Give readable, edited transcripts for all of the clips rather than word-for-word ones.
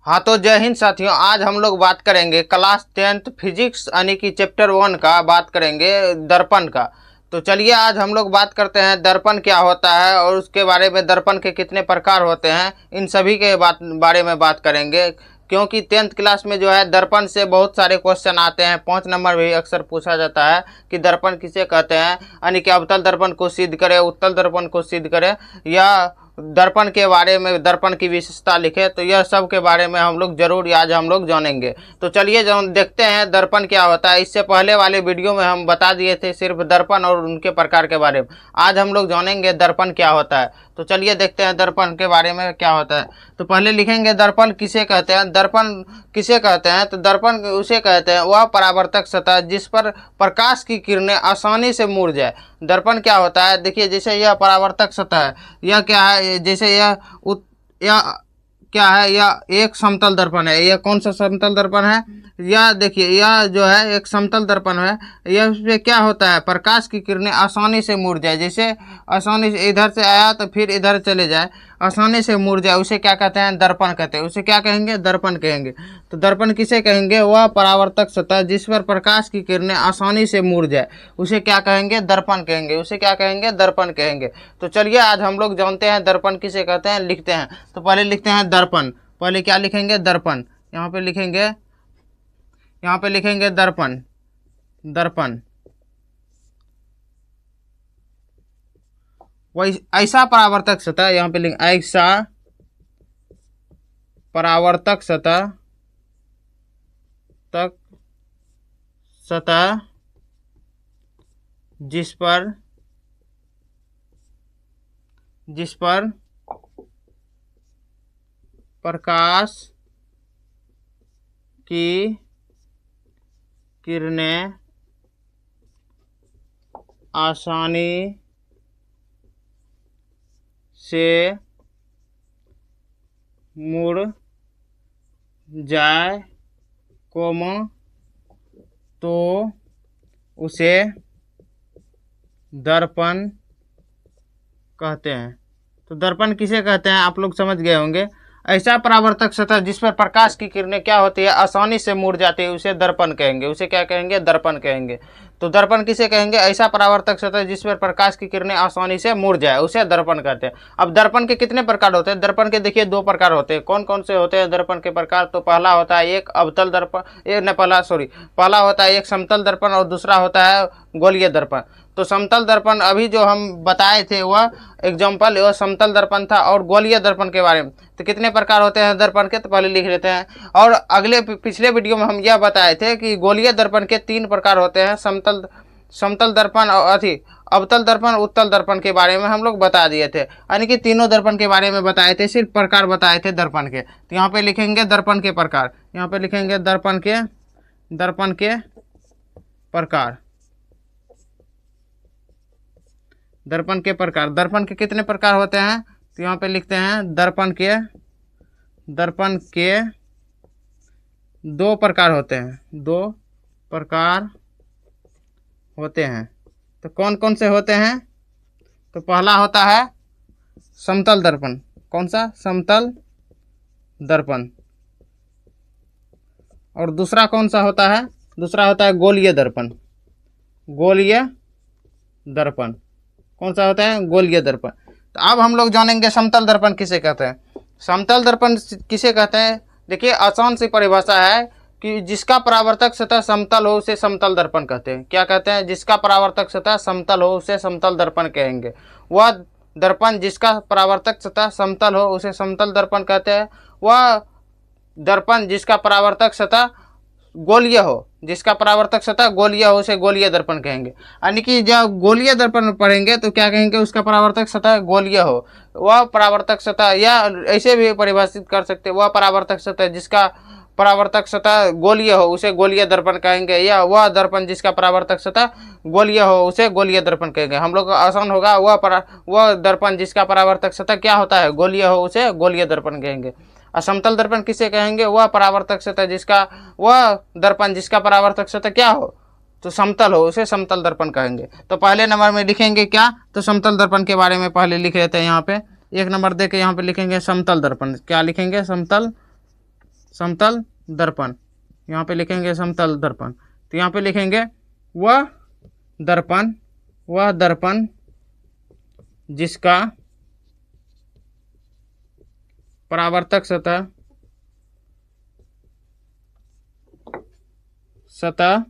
हाँ तो जय हिंद साथियों, आज हम लोग बात करेंगे क्लास 10th फिजिक्स यानी कि चैप्टर 1 का बात करेंगे दर्पण का। तो चलिए आज हम लोग बात करते हैं दर्पण क्या होता है और उसके बारे में, दर्पण के कितने प्रकार होते हैं, इन सभी के बारे में बात करेंगे। क्योंकि 10th क्लास में जो है दर्पण से बहुत सारे क्वेश्चन आते हैं, 5 नंबर भी अक्सर पूछा जाता है कि दर्पण किसे कहते हैं, यानी कि अवतल दर्पण को सिद्ध करे, उत्तल दर्पण को सिद्ध करे, या दर्पण के बारे में, दर्पण की विशेषता लिखे। तो यह सब के बारे में हम लोग जरूर आज हम लोग जानेंगे। तो चलिए देखते हैं दर्पण क्या होता है। इससे पहले वाले वीडियो में हम बता दिए थे सिर्फ दर्पण और उनके प्रकार के बारे में। आज हम लोग जानेंगे दर्पण क्या होता है। तो चलिए देखते हैं दर्पण के बारे में क्या होता है। तो पहले लिखेंगे दर्पण किसे कहते हैं। दर्पण किसे कहते हैं तो दर्पण उसे कहते हैं वह परावर्तक सतह जिस पर प्रकाश की किरणें आसानी से मुड़ जाए। दर्पण क्या होता है, देखिए जैसे यह परावर्तक सतह है, यह क्या है, जैसे यह क्या है, यह एक समतल दर्पण है। यह कौन सा समतल दर्पण है, यह देखिए यह जो है एक समतल दर्पण है। यह उसमें क्या होता है, प्रकाश की किरणें आसानी से मुड़ जाए, जैसे आसानी से इधर से आया तो फिर इधर चले जाए, आसानी से मुड़ जाए, उसे क्या कहते हैं, दर्पण कहते हैं। उसे क्या कहेंगे, दर्पण कहेंगे। तो दर्पण किसे कहेंगे, वह परावर्तक सतह जिस पर प्रकाश की किरणें आसानी से मुड़ जाए, उसे क्या कहेंगे, दर्पण कहेंगे। उसे क्या कहेंगे, दर्पण कहेंगे। तो चलिए आज हम लोग जानते हैं दर्पण किसे कहते हैं, लिखते हैं। तो पहले लिखते हैं दर्पण। पहले क्या लिखेंगे, दर्पण। यहाँ पे लिखेंगे दर्पण। दर्पण वही ऐसा परावर्तक सतह, यहाँ पे लिखेंगे ऐसा परावर्तक सतह जिस पर प्रकाश की किरणें आसानी से मुड़ जाए, तो उसे दर्पण कहते हैं। तो दर्पण किसे कहते हैं आप लोग समझ गए होंगे। ऐसा परावर्तक सतह जिस पर प्रकाश की किरणें क्या होती है, आसानी से मुड़ जाती है, उसे दर्पण कहेंगे। उसे क्या कहेंगे, दर्पण कहेंगे। तो दर्पण किसे कहेंगे, ऐसा परावर्तक सतह जिस पर प्रकाश की किरणें आसानी से मुड़ जाए, उसे दर्पण कहते हैं। अब दर्पण के कितने प्रकार होते हैं, दर्पण के देखिए 2 प्रकार होते हैं। कौन कौन से होते हैं दर्पण के प्रकार, तो पहला होता है एक अवतल दर्पण, पहला होता है एक समतल दर्पण और दूसरा होता है गोलीय दर्पण। तो समतल दर्पण अभी जो हम बताए थे वह एग्जाम्पल वह समतल दर्पण था। और गोलीय दर्पण के बारे में तो कितने प्रकार होते हैं दर्पण के, तो पहले लिख लेते हैं। और पिछले वीडियो में हम यह बताए थे कि गोलीय दर्पण के 3 प्रकार होते हैं, समतल दर्पण और अवतल दर्पण, उत्तल दर्पण के बारे में हम लोग बता दिए थे, यानी कि तीनों दर्पण के बारे में बताए थे, सिर्फ प्रकार बताए थे दर्पण के। तो यहाँ पे लिखेंगे दर्पण के प्रकार, यहाँ पे लिखेंगे दर्पण के प्रकार। दर्पण के प्रकार, दर्पण के कितने प्रकार होते हैं, तो यहाँ पे लिखते हैं दर्पण के 2 प्रकार होते हैं, 2 प्रकार होते हैं। तो कौन कौन से होते हैं, तो पहला होता है समतल दर्पण। कौन सा, समतल दर्पण। और दूसरा कौन सा होता है, दूसरा होता है गोलीय दर्पण। गोलीय दर्पण कौन सा होता है, गोलीय दर्पण। तो अब हम लोग जानेंगे समतल दर्पण किसे कहते हैं। समतल दर्पण किसे कहते हैं, देखिए आसान सी परिभाषा है कि जिसका परावर्तक सतह समतल हो उसे समतल दर्पण कहते हैं। क्या कहते हैं, जिसका परावर्तक सतह समतल हो उसे समतल दर्पण कहेंगे। वह दर्पण जिसका परावर्तक सतह समतल हो उसे समतल दर्पण कहते हैं। वह दर्पण जिसका परावर्तक सतह गोलीय हो, जिसका परावर्तक सतह गोलीय हो उसे गोलीय दर्पण कहेंगे। यानी कि जब गोलीय दर्पण पढ़ेंगे तो क्या कहेंगे, उसका परावर्तक सतह गोलीय हो, वह परावर्तक सतह, या ऐसे भी परिभाषित कर सकते हैं, वह परावर्तक सतह जिसका परावर्तक सतह गोलीय हो उसे गोलीय दर्पण कहेंगे, या वह दर्पण जिसका परावर्तक सतह गोलीय हो उसे गोलीय दर्पण कहेंगे। हम लोग आसान होगा, वह दर्पण जिसका परावर्तक सतह क्या होता है, गोलीय हो उसे गोलीय दर्पण कहेंगे। असमतल दर्पण किसे कहेंगे, वह परावर्तक सतह वह दर्पण जिसका परावर्तक सतह क्या हो, तो समतल हो उसे समतल दर्पण कहेंगे। तो पहले नंबर में लिखेंगे क्या, तो समतल दर्पण के बारे में पहले लिख लेते हैं। यहाँ पे 1 नंबर दे के यहाँ पे लिखेंगे समतल दर्पण। क्या लिखेंगे, समतल समतल दर्पण, यहाँ पे लिखेंगे समतल दर्पण। तो यहाँ पे लिखेंगे वह दर्पण जिसका परावर्तक सतह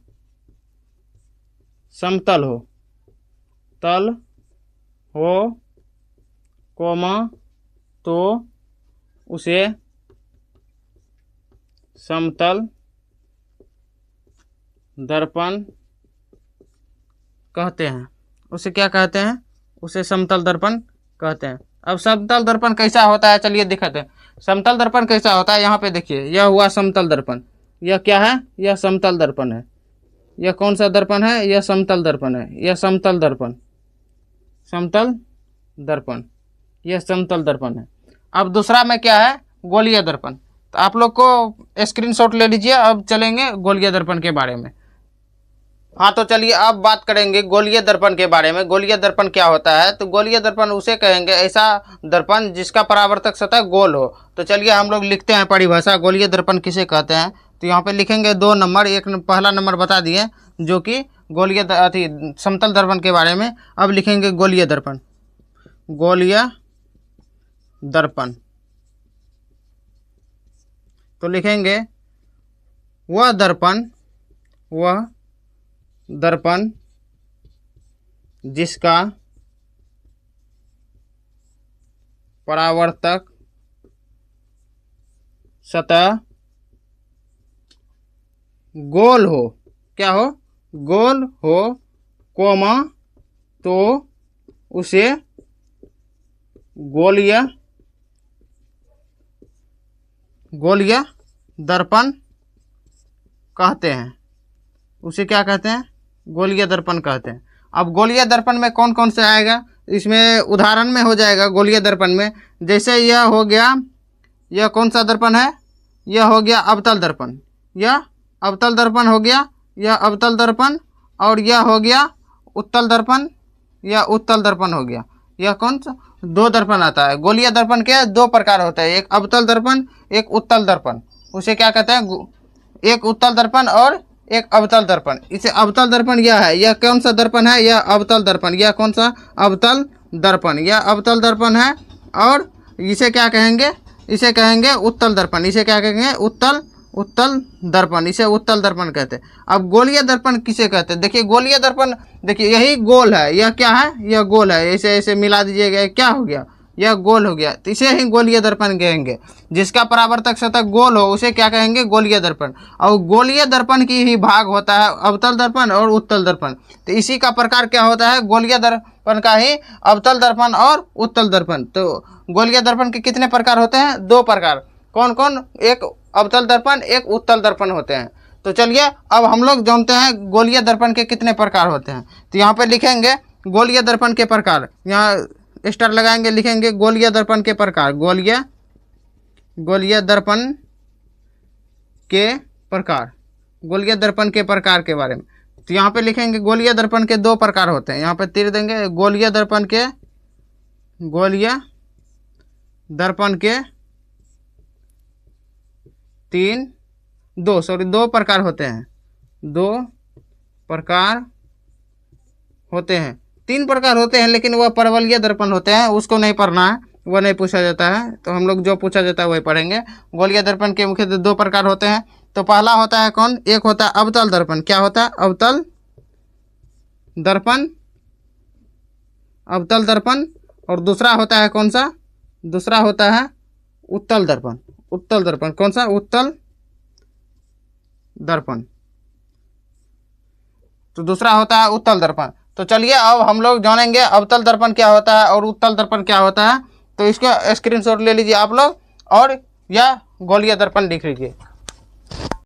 समतल हो, तो उसे समतल दर्पण कहते हैं। उसे क्या कहते हैं? उसे समतल दर्पण कहते हैं। अब समतल दर्पण कैसा होता है चलिए दिखाते हैं। समतल दर्पण कैसा होता है, यहाँ पे देखिए, यह हुआ समतल दर्पण। यह क्या है? यह समतल दर्पण है। यह कौन सा दर्पण है? यह समतल दर्पण है। यह समतल दर्पण, यह समतल दर्पण है। अब दूसरा में क्या है? गोलीय दर्पण। तो आप लोग को स्क्रीनशॉट ले लीजिए। अब चलेंगे गोलीय दर्पण के बारे में। हाँ, तो चलिए अब बात करेंगे गोलीय दर्पण के बारे में। गोलीय दर्पण क्या होता है? तो गोलीय दर्पण उसे कहेंगे ऐसा दर्पण जिसका परावर्तक सतह गोल हो। तो चलिए हम लोग लिखते हैं परिभाषा, गोलीय दर्पण किसे कहते हैं। तो यहाँ पे लिखेंगे 2 नंबर, एक पहला नंबर बता दिए जो कि गोलीय समतल दर्पण के बारे में। अब लिखेंगे गोलीय दर्पण। तो लिखेंगे वह दर्पण जिसका परावर्तक सतह गोल हो। क्या हो? गोल हो, तो उसे गोलीय दर्पण कहते हैं। उसे क्या कहते हैं? गोलीय दर्पण कहते हैं। अब गोलीय दर्पण में कौन कौन से आएगा? इसमें उदाहरण में हो जाएगा गोलीय दर्पण में। जैसे यह हो गया, यह कौन सा दर्पण है? यह हो गया अवतल दर्पण। यह अवतल दर्पण हो गया, यह अवतल दर्पण। और यह हो गया उत्तल दर्पण, यह उत्तल दर्पण हो गया। यह कौन सा? 2 दर्पण आता है। गोलीय दर्पण के 2 प्रकार होते हैं, एक अवतल दर्पण, एक उत्तल दर्पण। उसे क्या कहते हैं? एक उत्तल दर्पण और एक अवतल दर्पण। इसे अवतल दर्पण यह है। यह कौन सा दर्पण है? यह अवतल दर्पण। यह कौन सा? अवतल दर्पण। यह अवतल दर्पण है। और इसे क्या कहेंगे? इसे कहेंगे उत्तल दर्पण। इसे क्या कहेंगे? उत्तल दर्पण। इसे उत्तल दर्पण कहते हैं। अब गोलीय दर्पण किसे कहते हैं? देखिए गोलीय दर्पण, देखिए यही गोल है। यह क्या है? यह गोल है। ऐसे ऐसे मिला दीजिएगा, क्या हो गया? यह गोल हो गया। तो इसे ही गोलीय दर्पण कहेंगे। जिसका परावर्तक सतह गोल हो उसे क्या कहेंगे? गोलीय दर्पण। और गोलीय दर्पण की ही भाग होता है अवतल दर्पण और उत्तल दर्पण। तो इसी का प्रकार क्या होता है? गोलीय दर्पण का ही अवतल दर्पण और उत्तल दर्पण। तो गोलीय दर्पण के कितने प्रकार होते हैं? 2 प्रकार। कौन कौन? एक अवतल दर्पण, एक उत्तल दर्पण होते हैं। तो चलिए अब हम लोग जानते हैं गोलीय दर्पण के कितने प्रकार होते हैं। तो यहाँ पे लिखेंगे गोलीय दर्पण के प्रकार, यहाँ स्टार लगाएंगे, लिखेंगे गोलीय दर्पण के प्रकार। गोलीय दर्पण के प्रकार, गोलीय दर्पण के प्रकार के बारे में। तो यहाँ पे लिखेंगे गोलीय दर्पण के 2 प्रकार होते हैं। यहाँ पे तीर देंगे। गोलीय दर्पण के 2 प्रकार होते हैं। 2 प्रकार होते हैं। 3 प्रकार होते हैं, लेकिन वह परवलयीय दर्पण होते हैं, उसको नहीं पढ़ना है, वह नहीं पूछा जाता है। तो हम लोग जो पूछा जाता है वही पढ़ेंगे। गोलीय दर्पण के मुख्यतः 2 प्रकार होते हैं। तो पहला होता है कौन? एक होता है अवतल दर्पण। क्या होता है? अवतल दर्पण। और दूसरा होता है कौन सा? दूसरा होता है उत्तल दर्पण। कौन सा? उत्तल दर्पण। तो दूसरा होता है उत्तल दर्पण। तो चलिए अब हम लोग जानेंगे अवतल दर्पण क्या होता है और उत्तल दर्पण क्या होता है। तो इसका स्क्रीनशॉट ले लीजिए आप लोग और या गोलीय दर्पण लिख लीजिए।